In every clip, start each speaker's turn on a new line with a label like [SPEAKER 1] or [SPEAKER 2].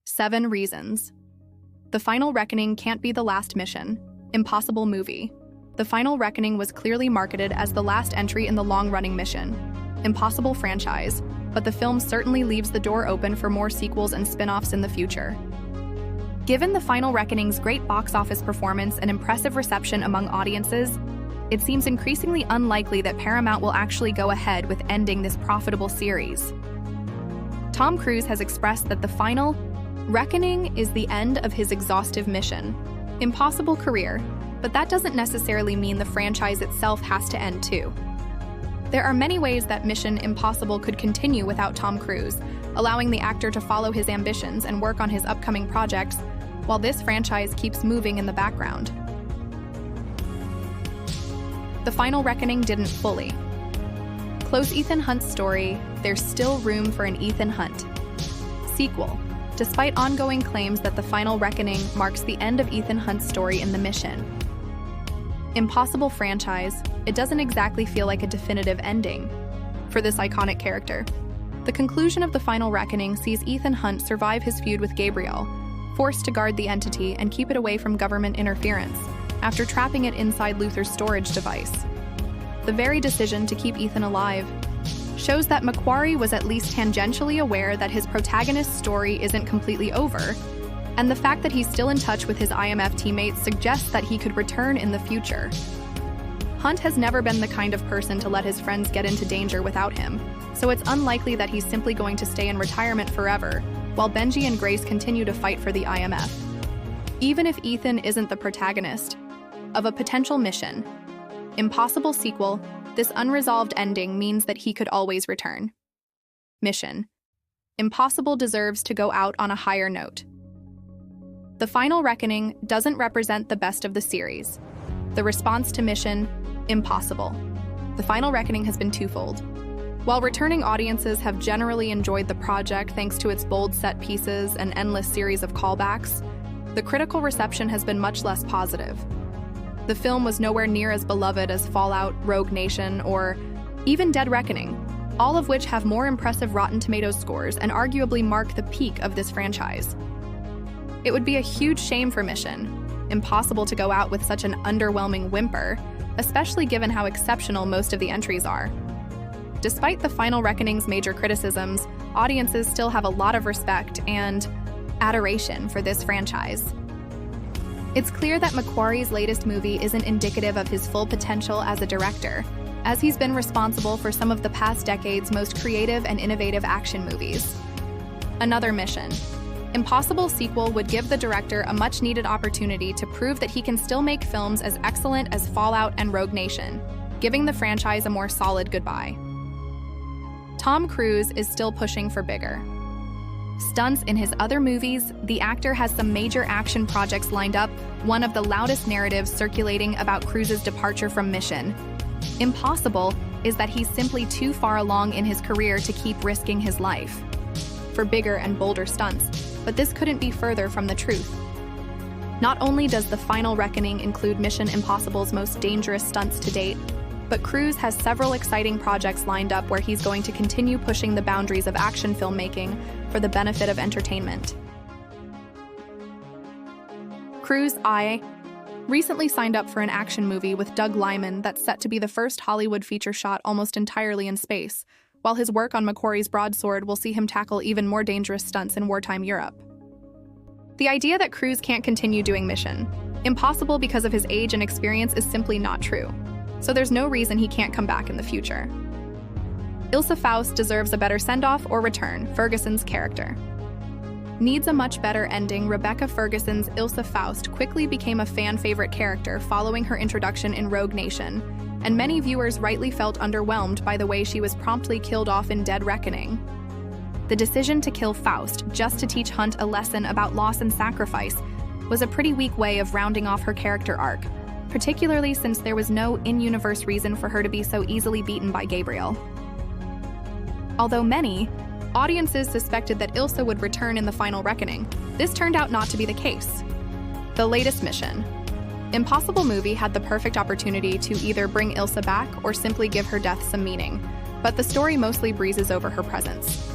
[SPEAKER 1] 7 reasons. The Final Reckoning can't be the last mission. Impossible movie. The Final Reckoning was clearly marketed as the last entry in the long-running Mission Impossible franchise, but the film certainly leaves the door open for more sequels and spin-offs in the future. Given The Final Reckoning's great box office performance and impressive reception among audiences, it seems increasingly unlikely that Paramount will actually go ahead with ending this profitable series. Tom Cruise has expressed that The Final Reckoning is the end of his exhaustive Mission Impossible career, but that doesn't necessarily mean the franchise itself has to end too. There are many ways that Mission Impossible could continue without Tom Cruise, allowing the actor to follow his ambitions and work on his upcoming projects while this franchise keeps moving in the background. The Final Reckoning didn't fully close Ethan Hunt's story. There's still room for an Ethan Hunt sequel. Despite ongoing claims that The Final Reckoning marks the end of Ethan Hunt's story in the Mission Impossible franchise, it doesn't exactly feel like a definitive ending for this iconic character. The conclusion of The Final Reckoning sees Ethan Hunt survive his feud with Gabriel, forced to guard the entity and keep it away from government interference, after trapping it inside Luther's storage device. The very decision to keep Ethan alive shows that McQuarrie was at least tangentially aware that his protagonist's story isn't completely over, and the fact that he's still in touch with his IMF teammates suggests that he could return in the future. Hunt has never been the kind of person to let his friends get into danger without him, so it's unlikely that he's simply going to stay in retirement forever, while Benji and Grace continue to fight for the IMF. Even if Ethan isn't the protagonist of a potential Mission Impossible sequel, this unresolved ending means that he could always return. Mission Impossible deserves to go out on a higher note. The Final Reckoning doesn't represent the best of the series. The response to Mission Impossible The Final Reckoning has been twofold. While returning audiences have generally enjoyed the project thanks to its bold set pieces and endless series of callbacks, the critical reception has been much less positive. The film was nowhere near as beloved as Fallout, Rogue Nation, or even Dead Reckoning, all of which have more impressive Rotten Tomatoes scores and arguably mark the peak of this franchise. It would be a huge shame for Mission Impossible to go out with such an underwhelming whimper, especially given how exceptional most of the entries are. Despite The Final Reckoning's major criticisms, audiences still have a lot of respect and adoration for this franchise. It's clear that McQuarrie's latest movie isn't indicative of his full potential as a director, as he's been responsible for some of the past decade's most creative and innovative action movies. Another Mission Impossible sequel would give the director a much-needed opportunity to prove that he can still make films as excellent as Fallout and Rogue Nation, giving the franchise a more solid goodbye. Tom Cruise is still pushing for bigger stunts in his other movies. The actor has some major action projects lined up, one of the loudest narratives circulating about Cruise's departure from Mission Impossible is that he's simply too far along in his career to keep risking his life for bigger and bolder stunts, but this couldn't be further from the truth. Not only does The Final Reckoning include Mission Impossible's most dangerous stunts to date, but Cruise has several exciting projects lined up where he's going to continue pushing the boundaries of action filmmaking for the benefit of entertainment. Cruise recently signed up for an action movie with Doug Liman that's set to be the first Hollywood feature shot almost entirely in space, while his work on McQuarrie's Broadsword will see him tackle even more dangerous stunts in wartime Europe. The idea that Cruise can't continue doing Mission Impossible because of his age and experience is simply not true, so there's no reason he can't come back in the future. Ilsa Faust deserves a better send-off or return. Ferguson's character needs a much better ending. Rebecca Ferguson's Ilsa Faust quickly became a fan-favorite character following her introduction in Rogue Nation, and many viewers rightly felt underwhelmed by the way she was promptly killed off in Dead Reckoning. The decision to kill Faust just to teach Hunt a lesson about loss and sacrifice was a pretty weak way of rounding off her character arc, particularly since there was no in-universe reason for her to be so easily beaten by Gabriel. Although many audiences suspected that Ilsa would return in The Final Reckoning, this turned out not to be the case. The latest Mission Impossible movie had the perfect opportunity to either bring Ilsa back or simply give her death some meaning, but the story mostly breezes over her presence.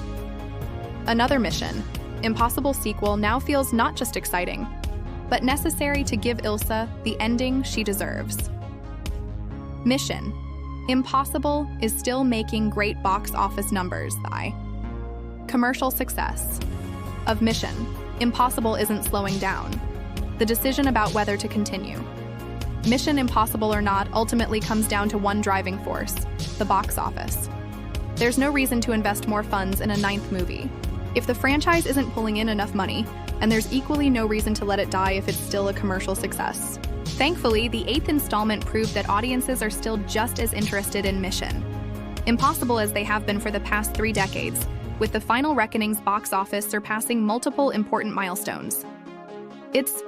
[SPEAKER 1] Another Mission Impossible sequel now feels not just exciting, but necessary to give Ilsa the ending she deserves. Mission: Impossible is still making great box office numbers. Commercial success of Mission: Impossible isn't slowing down. The decision about whether to continue Mission Impossible or not ultimately comes down to one driving force: the box office. There's no reason to invest more funds in a 9th movie if the franchise isn't pulling in enough money, and there's equally no reason to let it die if it's still a commercial success. Thankfully, the 8th installment proved that audiences are still just as interested in Mission Impossible as they have been for the past 3 decades, with the Final Reckoning's box office surpassing multiple important milestones. It's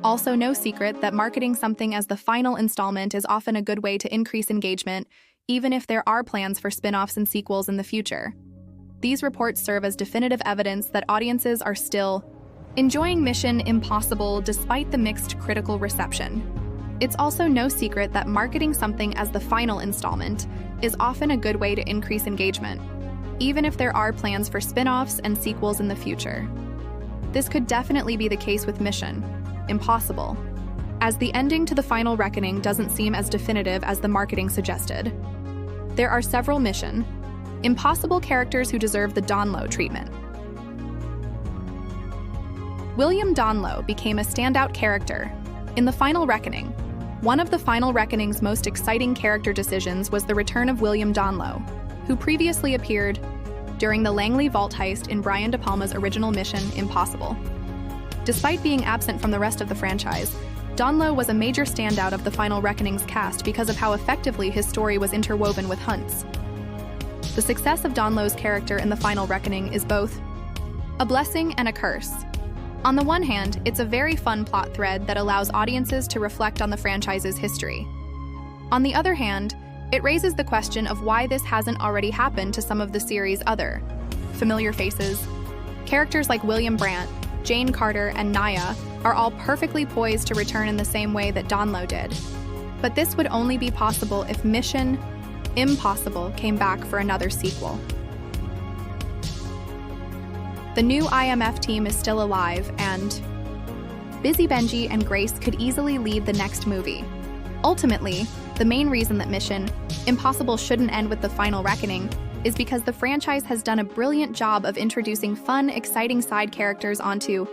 [SPEAKER 1] also no secret that marketing something as the final installment is often a good way to increase engagement, even if there are plans for spin-offs and sequels in the future. These reports serve as definitive evidence that audiences are still enjoying Mission Impossible despite the mixed critical reception. It's also no secret that marketing something as the final installment is often a good way to increase engagement, even if there are plans for spin-offs and sequels in the future. This could definitely be the case with Mission Impossible, as the ending to the Final Reckoning doesn't seem as definitive as the marketing suggested. There are several Mission Impossible characters who deserve the Donlow treatment. William Donlow became a standout character in the Final Reckoning. One of the Final Reckoning's most exciting character decisions was the return of William Donlow, who previously appeared during the Langley Vault heist in Brian De Palma's original Mission Impossible. Despite being absent from the rest of the franchise, Donlow was a major standout of the Final Reckoning's cast because of how effectively his story was interwoven with Hunt's. The success of Donlow's character in the Final Reckoning is both a blessing and a curse. On the one hand, it's a very fun plot thread that allows audiences to reflect on the franchise's history. On the other hand, it raises the question of why this hasn't already happened to some of the series' other familiar faces. Characters like William Brandt, Jane Carter, and Naya are all perfectly poised to return in the same way that Donlow did. But this would only be possible if Mission Impossible came back for another sequel. The new IMF team is still alive, and Busy Benji and Grace could easily lead the next movie. Ultimately, the main reason that Mission Impossible shouldn't end with the Final Reckoning is because the franchise has done a brilliant job of introducing fun, exciting side characters onto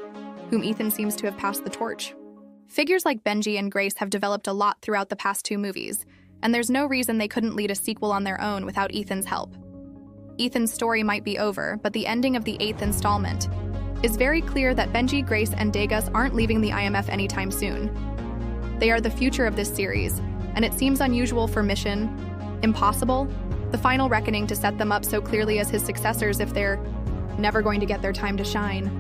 [SPEAKER 1] whom Ethan seems to have passed the torch. Figures like Benji and Grace have developed a lot throughout the past 2 movies, and there's no reason they couldn't lead a sequel on their own without Ethan's help. Ethan's story might be over, but the ending of the 8th installment is very clear that Benji, Grace, and Degas aren't leaving the IMF anytime soon. They are the future of this series, and it seems unusual for Mission Impossible, the Final Reckoning, to set them up so clearly as his successors if they're never going to get their time to shine.